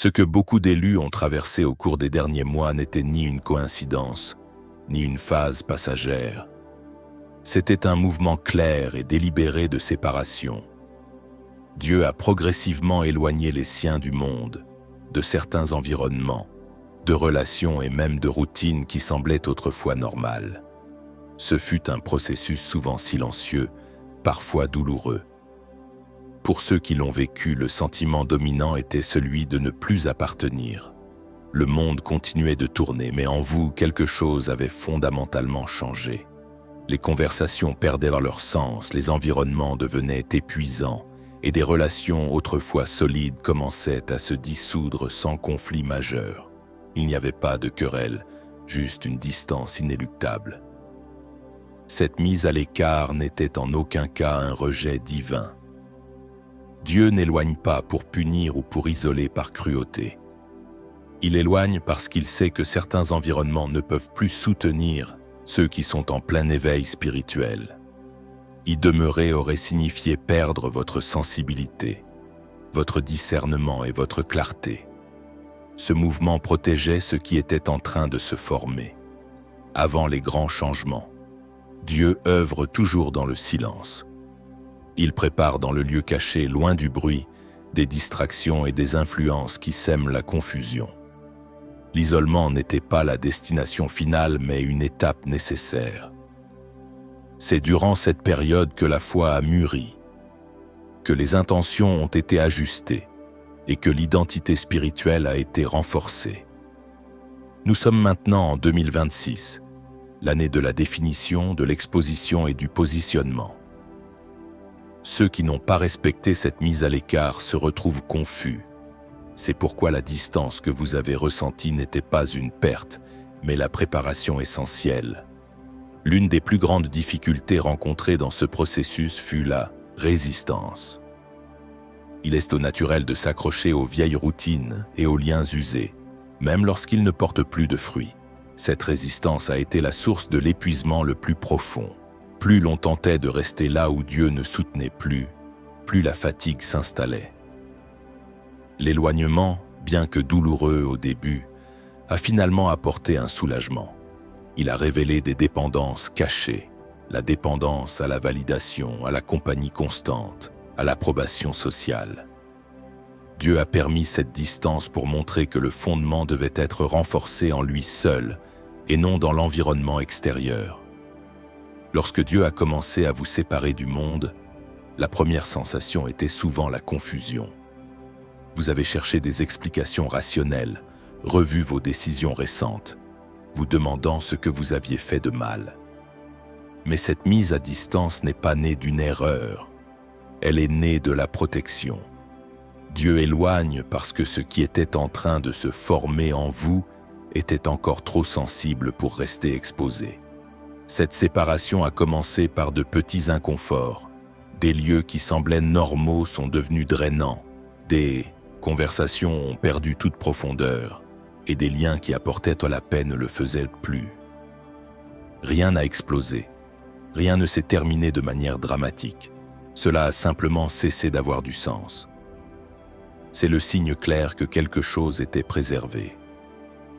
Ce que beaucoup d'élus ont traversé au cours des derniers mois n'était ni une coïncidence, ni une phase passagère. C'était un mouvement clair et délibéré de séparation. Dieu a progressivement éloigné les siens du monde, de certains environnements, de relations et même de routines qui semblaient autrefois normales. Ce fut un processus souvent silencieux, parfois douloureux. Pour ceux qui l'ont vécu, le sentiment dominant était celui de ne plus appartenir. Le monde continuait de tourner, mais en vous, quelque chose avait fondamentalement changé. Les conversations perdaient leur sens, les environnements devenaient épuisants, et des relations autrefois solides commençaient à se dissoudre sans conflit majeur. Il n'y avait pas de querelle, juste une distance inéluctable. Cette mise à l'écart n'était en aucun cas un rejet divin. Dieu n'éloigne pas pour punir ou pour isoler par cruauté. Il éloigne parce qu'il sait que certains environnements ne peuvent plus soutenir ceux qui sont en plein éveil spirituel. Y demeurer aurait signifié perdre votre sensibilité, votre discernement et votre clarté. Ce mouvement protégeait ce qui était en train de se former. Avant les grands changements, Dieu œuvre toujours dans le silence. Il prépare dans le lieu caché, loin du bruit, des distractions et des influences qui sèment la confusion. L'isolement n'était pas la destination finale, mais une étape nécessaire. C'est durant cette période que la foi a mûri, que les intentions ont été ajustées et que l'identité spirituelle a été renforcée. Nous sommes maintenant en 2026, l'année de la définition, de l'exposition et du positionnement. Ceux qui n'ont pas respecté cette mise à l'écart se retrouvent confus. C'est pourquoi la distance que vous avez ressentie n'était pas une perte, mais la préparation essentielle. L'une des plus grandes difficultés rencontrées dans ce processus fut la résistance. Il est au naturel de s'accrocher aux vieilles routines et aux liens usés, même lorsqu'ils ne portent plus de fruits. Cette résistance a été la source de l'épuisement le plus profond. Plus l'on tentait de rester là où Dieu ne soutenait plus, plus la fatigue s'installait. L'éloignement, bien que douloureux au début, a finalement apporté un soulagement. Il a révélé des dépendances cachées, la dépendance à la validation, à la compagnie constante, à l'approbation sociale. Dieu a permis cette distance pour montrer que le fondement devait être renforcé en lui seul et non dans l'environnement extérieur. Lorsque Dieu a commencé à vous séparer du monde, la première sensation était souvent la confusion. Vous avez cherché des explications rationnelles, revu vos décisions récentes, vous demandant ce que vous aviez fait de mal. Mais cette mise à distance n'est pas née d'une erreur, elle est née de la protection. Dieu éloigne parce que ce qui était en train de se former en vous était encore trop sensible pour rester exposé. Cette séparation a commencé par de petits inconforts. Des lieux qui semblaient normaux sont devenus drainants. Des conversations ont perdu toute profondeur et des liens qui apportaient la paix ne le faisaient plus. Rien n'a explosé. Rien ne s'est terminé de manière dramatique. Cela a simplement cessé d'avoir du sens. C'est le signe clair que quelque chose était préservé.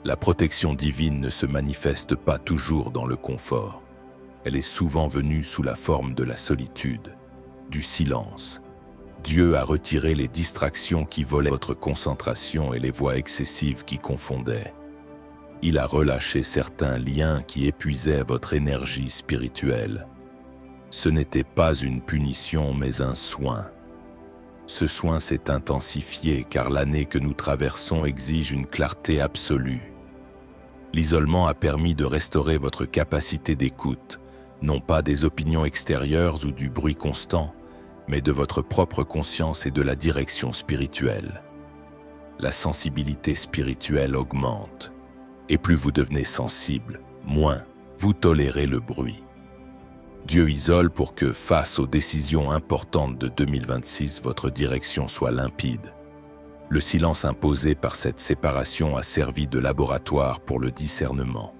La protection divine ne se manifeste pas toujours dans le confort. Elle est souvent venue sous la forme de la solitude, du silence. Dieu a retiré les distractions qui volaient votre concentration et les voix excessives qui confondaient. Il a relâché certains liens qui épuisaient votre énergie spirituelle. Ce n'était pas une punition, mais un soin. Ce soin s'est intensifié car l'année que nous traversons exige une clarté absolue. L'isolement a permis de restaurer votre capacité d'écoute, non pas des opinions extérieures ou du bruit constant, mais de votre propre conscience et de la direction spirituelle. La sensibilité spirituelle augmente, et plus vous devenez sensible, moins vous tolérez le bruit. Dieu isole pour que, face aux décisions importantes de 2026, votre direction soit limpide. Le silence imposé par cette séparation a servi de laboratoire pour le discernement.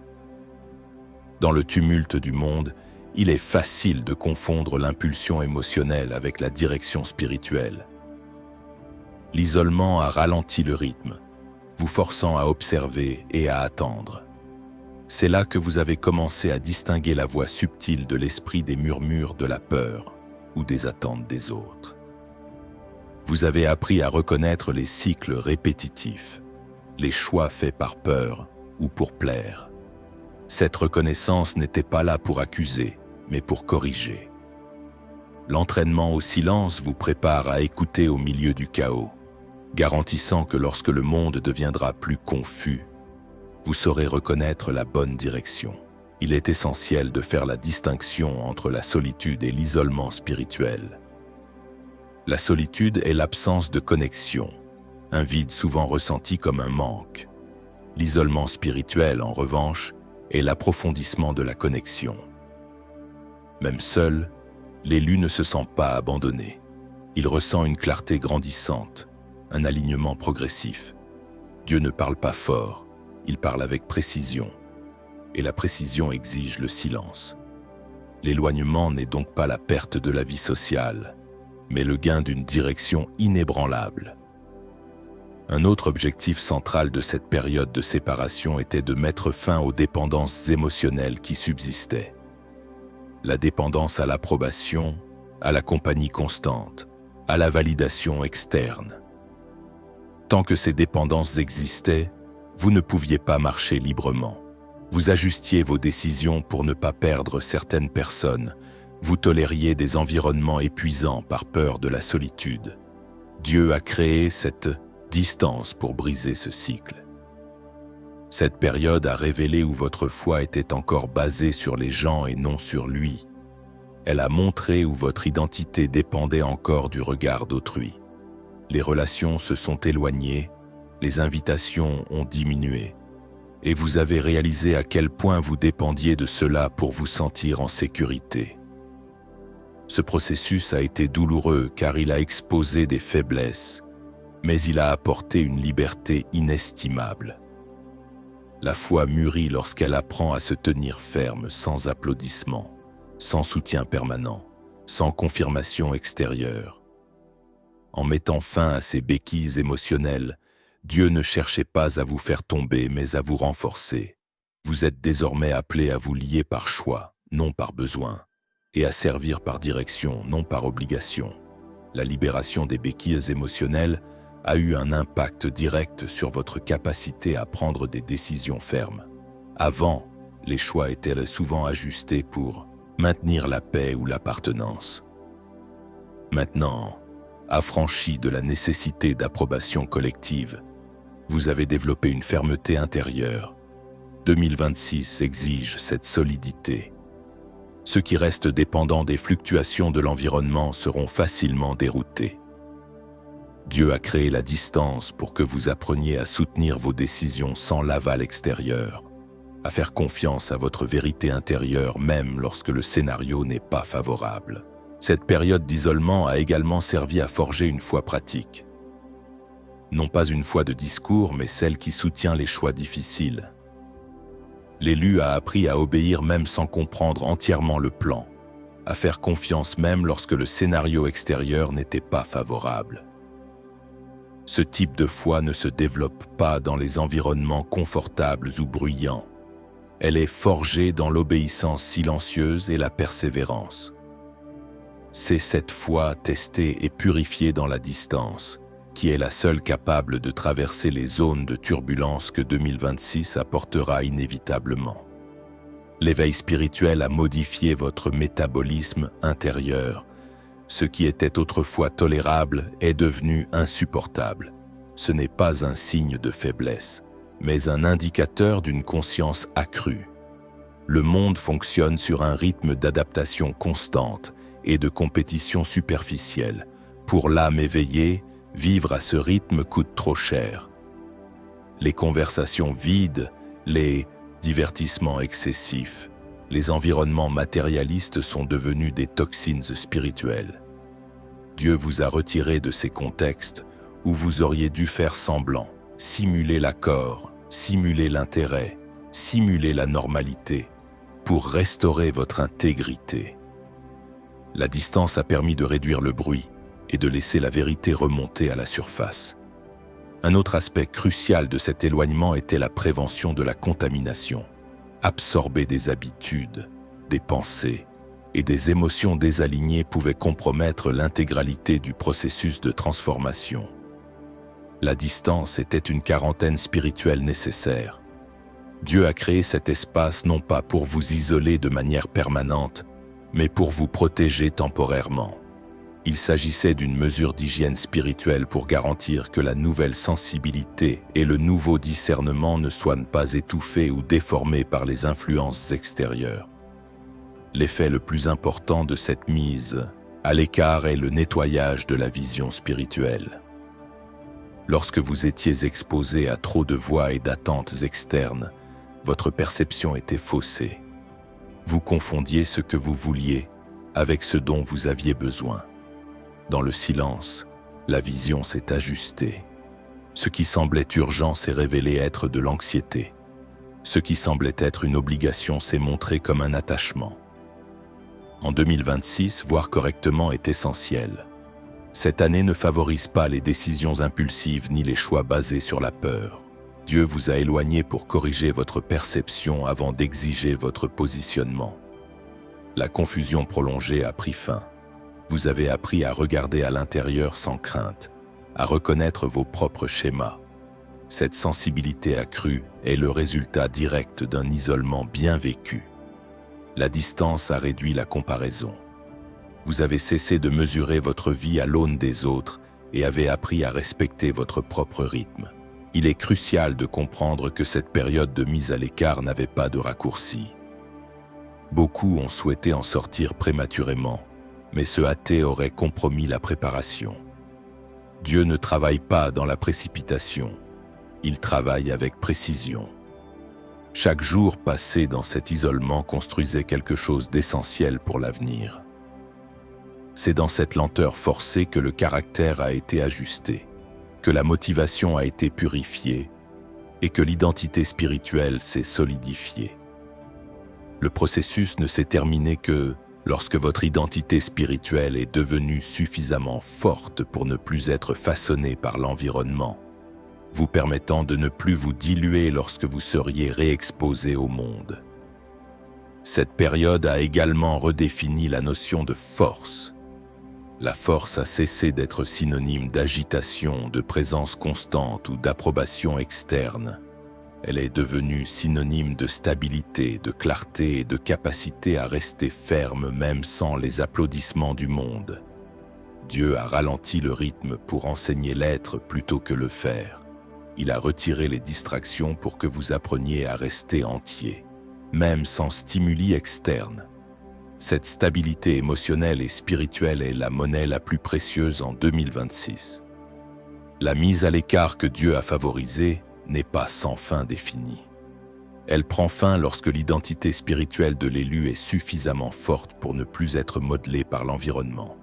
Dans le tumulte du monde, il est facile de confondre l'impulsion émotionnelle avec la direction spirituelle. L'isolement a ralenti le rythme, vous forçant à observer et à attendre. C'est là que vous avez commencé à distinguer la voix subtile de l'esprit des murmures de la peur ou des attentes des autres. Vous avez appris à reconnaître les cycles répétitifs, les choix faits par peur ou pour plaire. Cette reconnaissance n'était pas là pour accuser, mais pour corriger. L'entraînement au silence vous prépare à écouter au milieu du chaos, garantissant que lorsque le monde deviendra plus confus, vous saurez reconnaître la bonne direction. Il est essentiel de faire la distinction entre la solitude et l'isolement spirituel. La solitude est l'absence de connexion, un vide souvent ressenti comme un manque. L'isolement spirituel, en revanche, est l'approfondissement de la connexion. Même seul, l'élu ne se sent pas abandonné. Il ressent une clarté grandissante, un alignement progressif. Dieu ne parle pas fort, il parle avec précision. Et la précision exige le silence. L'éloignement n'est donc pas la perte de la vie sociale, mais le gain d'une direction inébranlable. Un autre objectif central de cette période de séparation était de mettre fin aux dépendances émotionnelles qui subsistaient. La dépendance à l'approbation, à la compagnie constante, à la validation externe. Tant que ces dépendances existaient, vous ne pouviez pas marcher librement. Vous ajustiez vos décisions pour ne pas perdre certaines personnes. Vous tolériez des environnements épuisants par peur de la solitude. Dieu a créé cette distance pour briser ce cycle. Cette période a révélé où votre foi était encore basée sur les gens et non sur lui. Elle a montré où votre identité dépendait encore du regard d'autrui. Les relations se sont éloignées, les invitations ont diminué, et vous avez réalisé à quel point vous dépendiez de cela pour vous sentir en sécurité. Ce processus a été douloureux car il a exposé des faiblesses, mais il a apporté une liberté inestimable. La foi mûrit lorsqu'elle apprend à se tenir ferme sans applaudissements, sans soutien permanent, sans confirmation extérieure. En mettant fin à ces béquilles émotionnelles, Dieu ne cherchait pas à vous faire tomber, mais à vous renforcer. Vous êtes désormais appelés à vous lier par choix, non par besoin, et à servir par direction, non par obligation. La libération des béquilles émotionnelles a eu un impact direct sur votre capacité à prendre des décisions fermes. Avant, les choix étaient souvent ajustés pour maintenir la paix ou l'appartenance. Maintenant, affranchi de la nécessité d'approbation collective, vous avez développé une fermeté intérieure. 2026 exige cette solidité. Ceux qui restent dépendants des fluctuations de l'environnement seront facilement déroutés. Dieu a créé la distance pour que vous appreniez à soutenir vos décisions sans l'aval extérieur, à faire confiance à votre vérité intérieure même lorsque le scénario n'est pas favorable. Cette période d'isolement a également servi à forger une foi pratique. Non pas une foi de discours, mais celle qui soutient les choix difficiles. L'élu a appris à obéir même sans comprendre entièrement le plan, à faire confiance même lorsque le scénario extérieur n'était pas favorable. Ce type de foi ne se développe pas dans les environnements confortables ou bruyants. Elle est forgée dans l'obéissance silencieuse et la persévérance. C'est cette foi testée et purifiée dans la distance, qui est la seule capable de traverser les zones de turbulence que 2026 apportera inévitablement. L'éveil spirituel a modifié votre métabolisme intérieur. Ce qui était autrefois tolérable est devenu insupportable. Ce n'est pas un signe de faiblesse, mais un indicateur d'une conscience accrue. Le monde fonctionne sur un rythme d'adaptation constante et de compétition superficielle. Pour l'âme éveillée, vivre à ce rythme coûte trop cher. Les conversations vides, les divertissements excessifs, les environnements matérialistes sont devenus des toxines spirituelles. Dieu vous a retiré de ces contextes où vous auriez dû faire semblant, simuler l'accord, simuler l'intérêt, simuler la normalité, pour restaurer votre intégrité. La distance a permis de réduire le bruit et de laisser la vérité remonter à la surface. Un autre aspect crucial de cet éloignement était la prévention de la contamination. Absorber des habitudes, des pensées et des émotions désalignées pouvait compromettre l'intégralité du processus de transformation. La distance était une quarantaine spirituelle nécessaire. Dieu a créé cet espace non pas pour vous isoler de manière permanente, mais pour vous protéger temporairement. Il s'agissait d'une mesure d'hygiène spirituelle pour garantir que la nouvelle sensibilité et le nouveau discernement ne soient pas étouffés ou déformés par les influences extérieures. L'effet le plus important de cette mise à l'écart est le nettoyage de la vision spirituelle. Lorsque vous étiez exposé à trop de voix et d'attentes externes, votre perception était faussée. Vous confondiez ce que vous vouliez avec ce dont vous aviez besoin. Dans le silence, la vision s'est ajustée. Ce qui semblait urgent s'est révélé être de l'anxiété. Ce qui semblait être une obligation s'est montré comme un attachement. En 2026, voir correctement est essentiel. Cette année ne favorise pas les décisions impulsives ni les choix basés sur la peur. Dieu vous a éloigné pour corriger votre perception avant d'exiger votre positionnement. La confusion prolongée a pris fin. Vous avez appris à regarder à l'intérieur sans crainte, à reconnaître vos propres schémas. Cette sensibilité accrue est le résultat direct d'un isolement bien vécu. La distance a réduit la comparaison. Vous avez cessé de mesurer votre vie à l'aune des autres et avez appris à respecter votre propre rythme. Il est crucial de comprendre que cette période de mise à l'écart n'avait pas de raccourci. Beaucoup ont souhaité en sortir prématurément, mais se hâter aurait compromis la préparation. Dieu ne travaille pas dans la précipitation, il travaille avec précision. Chaque jour passé dans cet isolement construisait quelque chose d'essentiel pour l'avenir. C'est dans cette lenteur forcée que le caractère a été ajusté, que la motivation a été purifiée et que l'identité spirituelle s'est solidifiée. Le processus ne s'est terminé que lorsque votre identité spirituelle est devenue suffisamment forte pour ne plus être façonnée par l'environnement, vous permettant de ne plus vous diluer lorsque vous seriez réexposé au monde. Cette période a également redéfini la notion de force. La force a cessé d'être synonyme d'agitation, de présence constante ou d'approbation externe. Elle est devenue synonyme de stabilité, de clarté et de capacité à rester ferme même sans les applaudissements du monde. Dieu a ralenti le rythme pour enseigner l'être plutôt que le faire. Il a retiré les distractions pour que vous appreniez à rester entier, même sans stimuli externes. Cette stabilité émotionnelle et spirituelle est la monnaie la plus précieuse en 2026. La mise à l'écart que Dieu a favorisée n'est pas sans fin définie. Elle prend fin lorsque l'identité spirituelle de l'élu est suffisamment forte pour ne plus être modelée par l'environnement.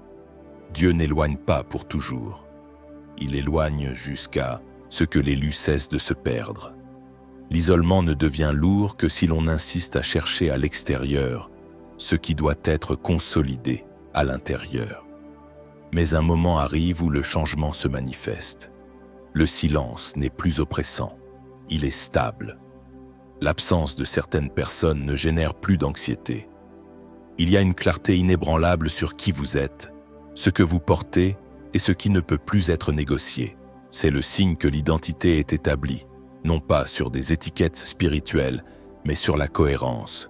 Dieu n'éloigne pas pour toujours. Il éloigne jusqu'à ce que l'élu cesse de se perdre. L'isolement ne devient lourd que si l'on insiste à chercher à l'extérieur ce qui doit être consolidé à l'intérieur. Mais un moment arrive où le changement se manifeste. Le silence n'est plus oppressant, il est stable. L'absence de certaines personnes ne génère plus d'anxiété. Il y a une clarté inébranlable sur qui vous êtes, ce que vous portez et ce qui ne peut plus être négocié. C'est le signe que l'identité est établie, non pas sur des étiquettes spirituelles, mais sur la cohérence.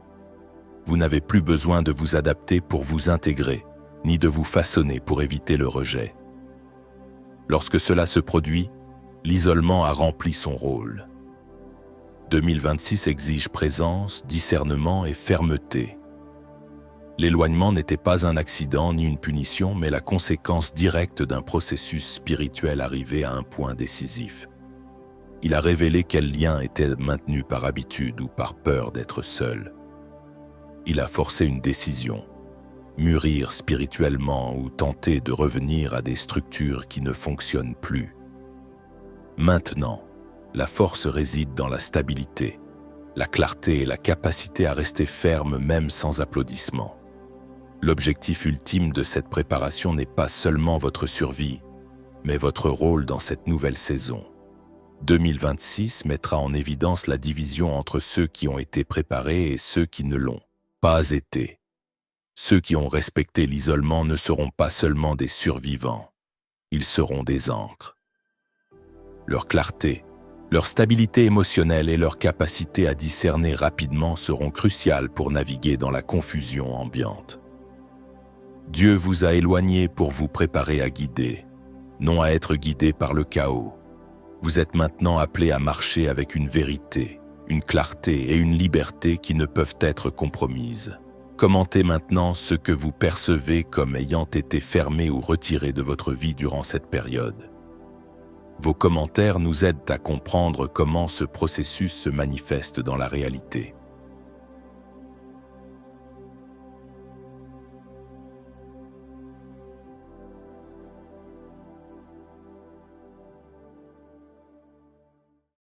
Vous n'avez plus besoin de vous adapter pour vous intégrer, ni de vous façonner pour éviter le rejet. Lorsque cela se produit, l'isolement a rempli son rôle. 2026 exige présence, discernement et fermeté. L'éloignement n'était pas un accident ni une punition, mais la conséquence directe d'un processus spirituel arrivé à un point décisif. Il a révélé quels liens étaient maintenus par habitude ou par peur d'être seul. Il a forcé une décision, mûrir spirituellement ou tenter de revenir à des structures qui ne fonctionnent plus. Maintenant, la force réside dans la stabilité, la clarté et la capacité à rester ferme même sans applaudissements. L'objectif ultime de cette préparation n'est pas seulement votre survie, mais votre rôle dans cette nouvelle saison. 2026 mettra en évidence la division entre ceux qui ont été préparés et ceux qui ne l'ont pas été. Ceux qui ont respecté l'isolement ne seront pas seulement des survivants, ils seront des ancres. Leur clarté, leur stabilité émotionnelle et leur capacité à discerner rapidement seront cruciales pour naviguer dans la confusion ambiante. Dieu vous a éloigné pour vous préparer à guider, non à être guidé par le chaos. Vous êtes maintenant appelés à marcher avec une vérité, une clarté et une liberté qui ne peuvent être compromises. Commentez maintenant ce que vous percevez comme ayant été fermé ou retiré de votre vie durant cette période. Vos commentaires nous aident à comprendre comment ce processus se manifeste dans la réalité.